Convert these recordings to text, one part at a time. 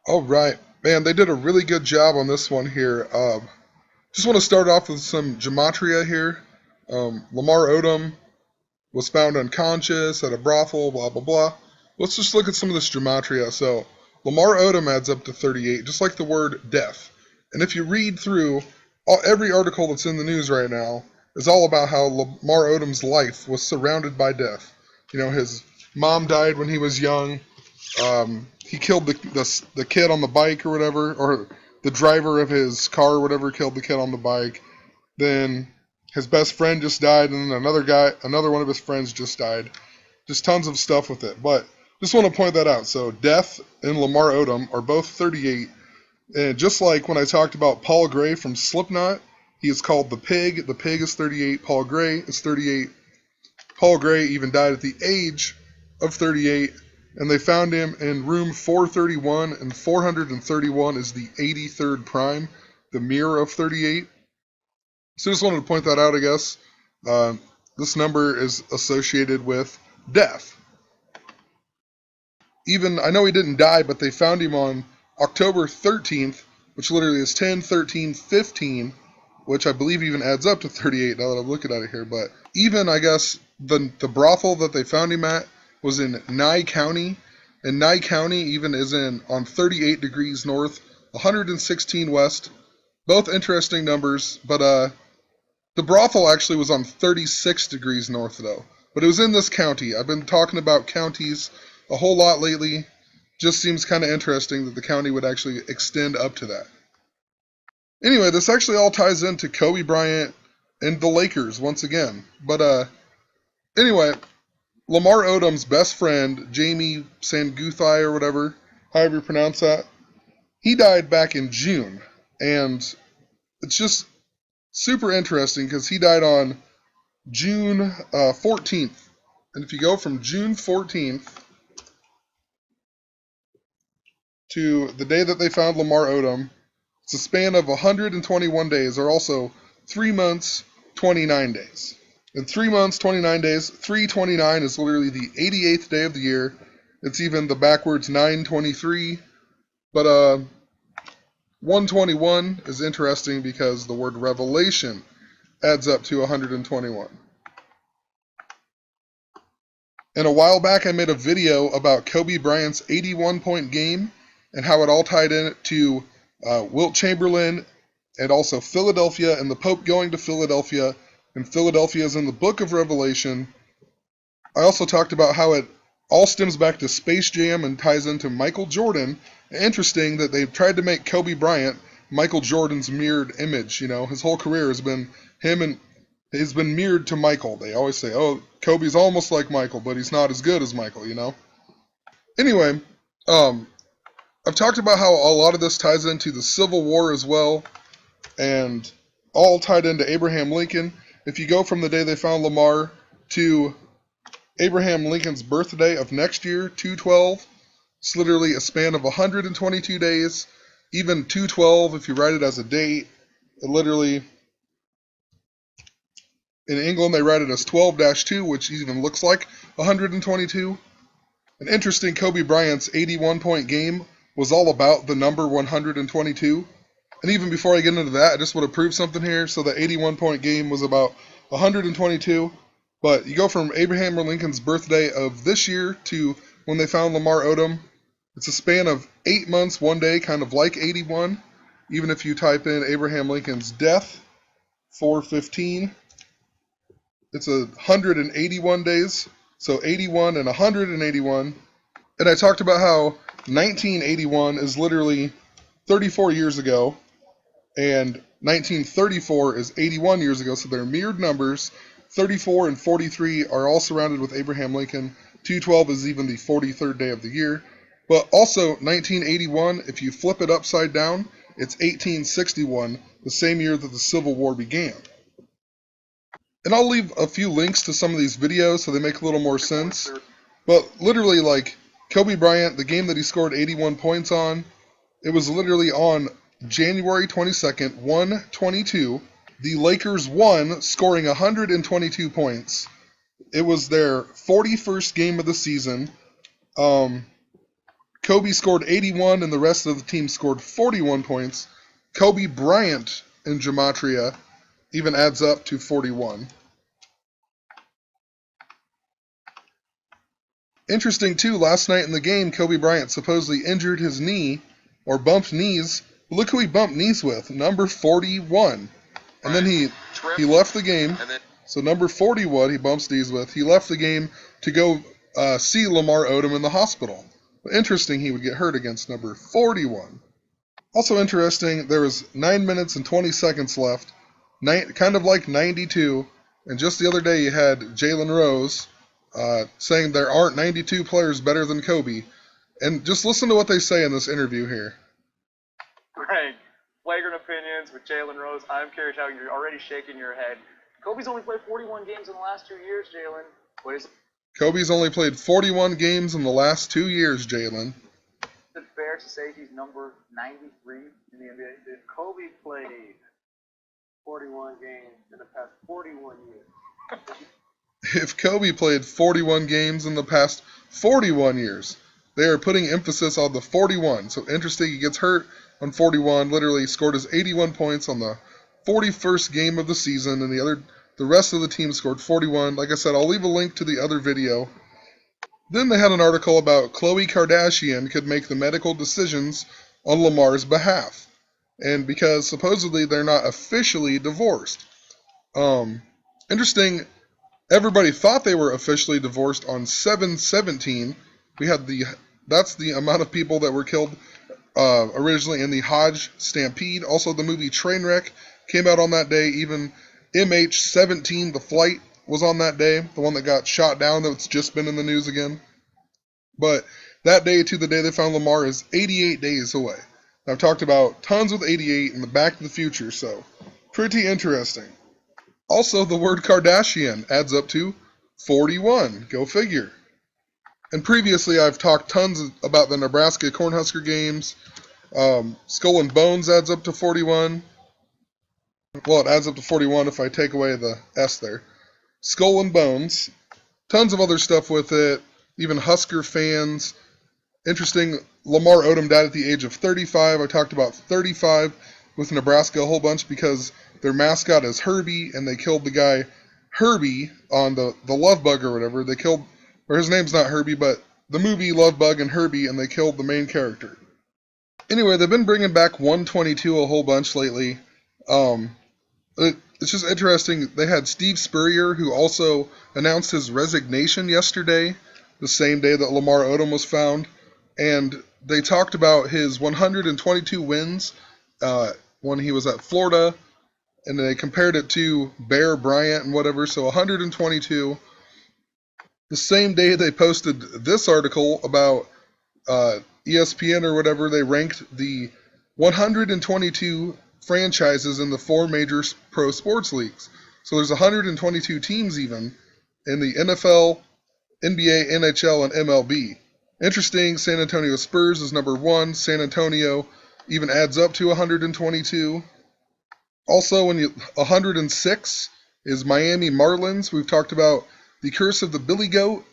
All right, man, they did a really good job on this one here. Just want to start off with some gematria here. Lamar Odom was found unconscious at a brothel, blah, blah, blah. Let's just look at some of this gematria. So, Lamar Odom adds up to 38, just like the word death. And if you read through every article that's in the news right now, is all about how Lamar Odom's life was surrounded by death. You know, his mom died when he was young. He killed the kid on the bike or whatever, or the driver of his car or whatever killed the kid on the bike. Then his best friend just died, and then another one of his friends just died. Just tons of stuff with it. But just want to point that out. So Death and Lamar Odom are both 38. And just like when I talked about Paul Gray from Slipknot, he is called the Pig. The Pig is 38. Paul Gray is 38. Paul Gray even died at the age of 38. And they found him in room 431, and 431 is the 83rd prime, the mirror of 38. So just wanted to point that out, I guess. This number is associated with death. Even, I know he didn't die, but they found him on October 13th, which literally is 10, 13, 15, which I believe even adds up to 38 now that I'm looking at it here. But even, I guess, the brothel that they found him at was in Nye County, and Nye County even is on 38 degrees north, 116 west. Both interesting numbers, but the brothel actually was on 36 degrees north though. But it was in this county. I've been talking about counties a whole lot lately. Just seems kind of interesting that the county would actually extend up to that. Anyway, this actually all ties into Kobe Bryant and the Lakers once again. But anyway, Lamar Odom's best friend, Jamie Sanguthai or whatever, however you pronounce that, he died back in June. And it's just super interesting because he died on June 14th. And if you go from June 14th to the day that they found Lamar Odom, it's a span of 121 days, or also 3 months, 29 days. In 3 months, 29 days, 329 is literally the 88th day of the year. It's even the backwards 923. But 121 is interesting because the word revelation adds up to 121. And a while back I made a video about Kobe Bryant's 81-point game and how it all tied in to Wilt Chamberlain and also Philadelphia and the Pope going to Philadelphia, and Philadelphia is in the book of Revelation. I also talked about how it all stems back to Space Jam and ties into Michael Jordan. Interesting that they've tried to make Kobe Bryant Michael Jordan's mirrored image. You know, his whole career has been him and has been mirrored to Michael. They always say, oh, Kobe's almost like Michael, but he's not as good as Michael, you know? Anyway, I've talked about how a lot of this ties into the Civil War as well, and all tied into Abraham Lincoln. If you go from the day they found Lamar to Abraham Lincoln's birthday of next year, 212, it's literally a span of 122 days. Even 212, if you write it as a date, it literally, in England they write it as 12-2, which even looks like 122. An interesting Kobe Bryant's 81-point game was all about the number 122. And even before I get into that, I just want to prove something here. So the 81-point game was about 122. But you go from Abraham Lincoln's birthday of this year to when they found Lamar Odom. It's a span of 8 months, 1 day, kind of like 81. Even if you type in Abraham Lincoln's death, 415, it's 181 days. So 81 and 181. And I talked about how 1981 is literally 34 years ago, and 1934 is 81 years ago, so they're mirrored numbers. 34 and 43 are all surrounded with Abraham Lincoln. 212 is even the 43rd day of the year. But also 1981, if you flip it upside down, it's 1861, the same year that the Civil War began. And I'll leave a few links to some of these videos so they make a little more sense. But literally, like, Kobe Bryant, the game that he scored 81 points on, it was literally on January 22nd, 122. The Lakers won, scoring 122 points. It was their 41st game of the season. Kobe scored 81 and the rest of the team scored 41 points. Kobe Bryant in Gematria even adds up to 41. Interesting too, last night in the game, Kobe Bryant supposedly injured his knee or bumped knees. Look who he bumped knees with, number 41. And then he left the game. So number 41 he bumps knees with. He left the game to go see Lamar Odom in the hospital. Interesting he would get hurt against number 41. Also interesting, there was 9 minutes and 20 seconds left, kind of like 92. And just the other day you had Jalen Rose saying there aren't 92 players better than Kobe. And just listen to what they say in this interview here. Right. Flagrant opinions with Jalen Rose. I'm curious how you're already shaking your head. Kobe's only played 41 games in the last 2 years, Jalen. What is it? Kobe's only played 41 games in the last 2 years, Jalen. Is it fair to say he's number 93 in the NBA? If Kobe played 41 games in the past 41 years. If Kobe played 41 games in the past 41 years, they are putting emphasis on the 41. So interesting, he gets hurt on 41, literally scored his 81 points on the 41st game of the season, and the rest of the team scored 41. Like I said, I'll leave a link to the other video. Then they had an article about Khloe Kardashian could make the medical decisions on Lamar's behalf. And because supposedly they're not officially divorced. Interesting, everybody thought they were officially divorced on 7/17. That's the amount of people that were killed originally in the Hodge Stampede. Also, the movie Trainwreck came out on that day. Even MH17, the flight, was on that day. The one that got shot down that's just been in the news again. But that day to the day they found Lamar is 88 days away. I've talked about tons with 88 in the Back to the Future, so pretty interesting. Also, the word Kardashian adds up to 41. Go figure. And previously, I've talked tons about the Nebraska Cornhusker games. Skull and Bones adds up to 41. Well, it adds up to 41 if I take away the S there. Skull and Bones. Tons of other stuff with it. Even Husker fans. Interesting, Lamar Odom died at the age of 35. I talked about 35 with Nebraska a whole bunch because their mascot is Herbie, and they killed the guy Herbie on the Love Bug or whatever. They killed, or his name's not Herbie, but the movie Love Bug and Herbie, and they killed the main character. Anyway, they've been bringing back 122 a whole bunch lately. It's just interesting. They had Steve Spurrier, who also announced his resignation yesterday, the same day that Lamar Odom was found. And they talked about his 122 wins when he was at Florida, and they compared it to Bear Bryant and whatever, so 122. The same day they posted this article about ESPN or whatever, they ranked the 122 franchises in the 4 major pro sports leagues. So there's 122 teams even in the NFL, NBA, NHL, and MLB. Interesting, San Antonio Spurs is number 1. San Antonio even adds up to 122. Also, 106 is Miami Marlins. We've talked about the curse of the Billy Goat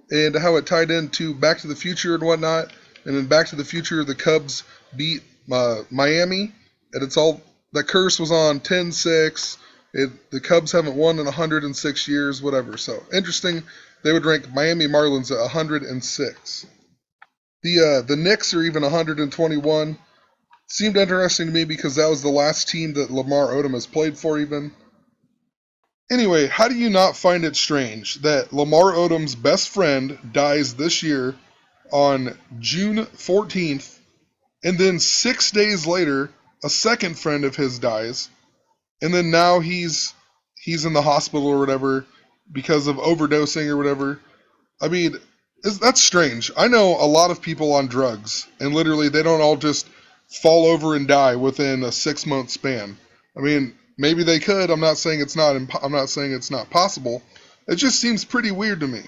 and how it tied into Back to the Future and whatnot. And in Back to the Future, the Cubs beat Miami, and that curse was on 10-6. The Cubs haven't won in 106 years, whatever. So interesting. They would rank Miami Marlins at 106. The Knicks are even 121. Seemed interesting to me because that was the last team that Lamar Odom has played for even. Anyway, how do you not find it strange that Lamar Odom's best friend dies this year on June 14th, and then 6 days later, a second friend of his dies, and then now he's in the hospital or whatever because of overdosing or whatever? I mean, that's strange. I know a lot of people on drugs, and literally they don't all just fall over and die within a 6-month span. I mean, maybe they could. I'm not saying it's not possible. It just seems pretty weird to me.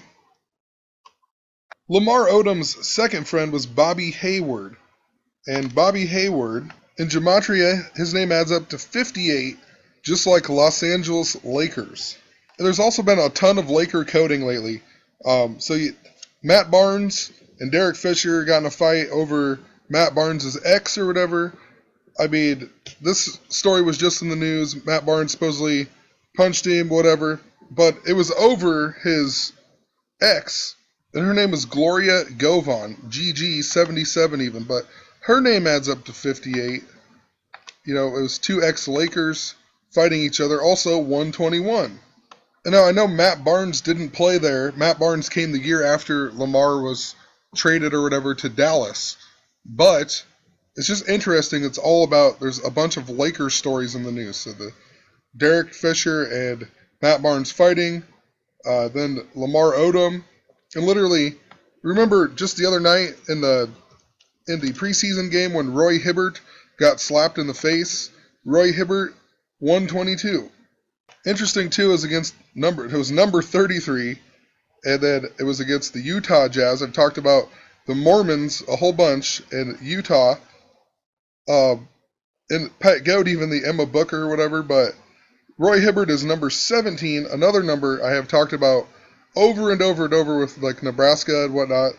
Lamar Odom's second friend was Bobby Hayward. And Bobby Hayward, in Gematria, his name adds up to 58, just like Los Angeles Lakers. And there's also been a ton of Laker coding lately. Matt Barnes and Derek Fisher got in a fight over Matt Barnes' ex or whatever. I mean, this story was just in the news. Matt Barnes supposedly punched him, whatever, but it was over his ex, and her name is Gloria Govan, GG77 even, but her name adds up to 58. You know, it was two ex-Lakers fighting each other, also 121. And now I know Matt Barnes didn't play there. Matt Barnes came the year after Lamar was traded or whatever to Dallas. But it's just interesting. It's all about, there's a bunch of Lakers stories in the news. So the Derek Fisher and Matt Barnes fighting, then Lamar Odom, and literally, remember just the other night in the preseason game when Roy Hibbert got slapped in the face? Roy Hibbert, 122. Interesting too is it was number 33, and then it was against the Utah Jazz. I've talked about the Mormons a whole bunch in Utah, and Pat Goat, even the Emma Booker or whatever, but Roy Hibbert is number 17, another number I have talked about over and over and over with like Nebraska and whatnot.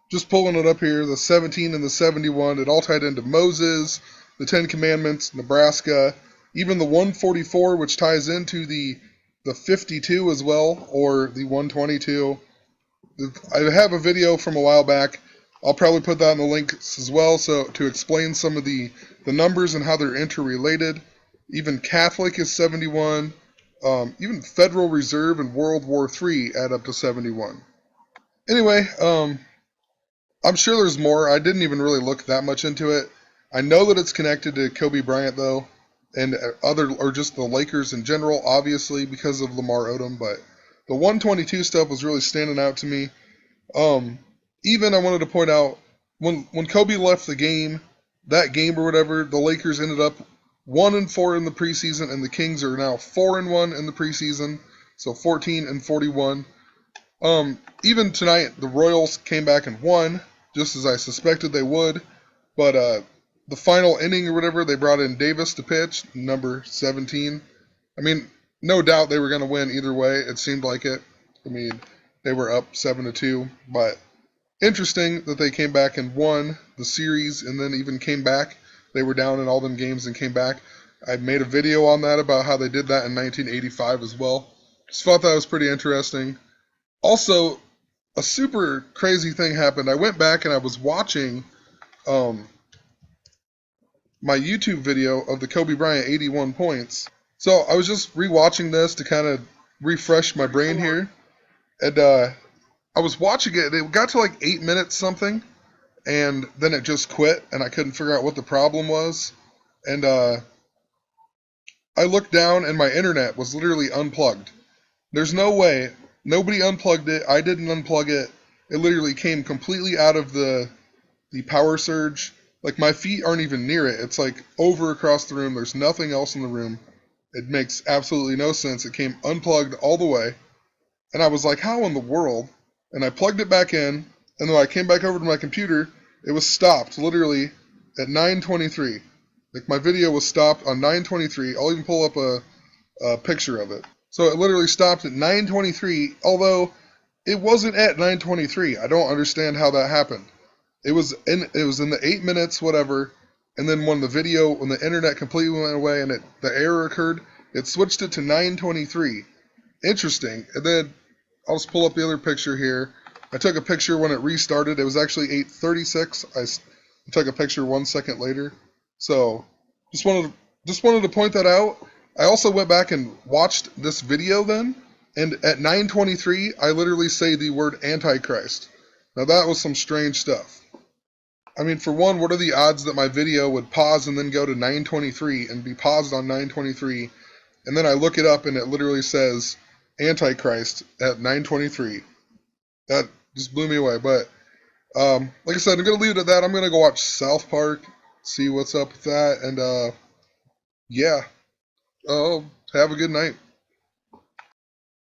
Just pulling it up here, the 17 and the 71, it all tied into Moses, the Ten Commandments, Nebraska, even the 144, which ties into the 52 as well, or the 122. I have a video from a while back. I'll probably put that in the links as well, so to explain some of the numbers and how they're interrelated. Even Catholic is 71. Even Federal Reserve and World War III add up to 71. Anyway, I'm sure there's more. I didn't even really look that much into it. I know that it's connected to Kobe Bryant, though, and or just the Lakers in general, obviously, because of Lamar Odom, but the 122 stuff was really standing out to me. Even I wanted to point out, when Kobe left the game, that game or whatever, the Lakers ended up 1-4 in the preseason, and the Kings are now 4-1 in the preseason, so 14-41. Even tonight, the Royals came back and won, just as I suspected they would, but the final inning or whatever, they brought in Davis to pitch, number 17. I mean, no doubt they were going to win either way. It seemed like it. I mean, they were up 7-2, but interesting that they came back and won the series and then even came back. They were down in all them games and came back. I made a video on that about how they did that in 1985 as well. Just thought that was pretty interesting. Also, a super crazy thing happened. I went back and I was watching my YouTube video of the Kobe Bryant 81 points. So I was just rewatching this to kind of refresh my brain here. And I was watching it. It got to like 8 minutes something. And then it just quit. And I couldn't figure out what the problem was. And I looked down and my internet was literally unplugged. There's no way. Nobody unplugged it. I didn't unplug it. It literally came completely out of the power surge. Like, my feet aren't even near it. It's like over across the room. There's nothing else in the room. It makes absolutely no sense. It came unplugged all the way. And I was like, how in the world? And I plugged it back in. And when I came back over to my computer, it was stopped literally at 9:23. Like, my video was stopped on 9:23. I'll even pull up a picture of it. So it literally stopped at 9:23, although it wasn't at 9:23. I don't understand how that happened. It was in the 8 minutes, whatever, and then when the internet completely went away and the error occurred, it switched it to 9:23. Interesting. And then I'll just pull up the other picture here. I took a picture when it restarted. It was actually 8:36. I took a picture 1 second later. So just wanted to point that out. I also went back and watched this video then, and at 9:23, I literally say the word Antichrist. Now that was some strange stuff. I mean, for one, what are the odds that my video would pause and then go to 9:23 and be paused on 9:23, and then I look it up and it literally says Antichrist at 9:23. That just blew me away. But like I said, I'm going to leave it at that. I'm going to go watch South Park, see what's up with that, and yeah. Oh, have a good night.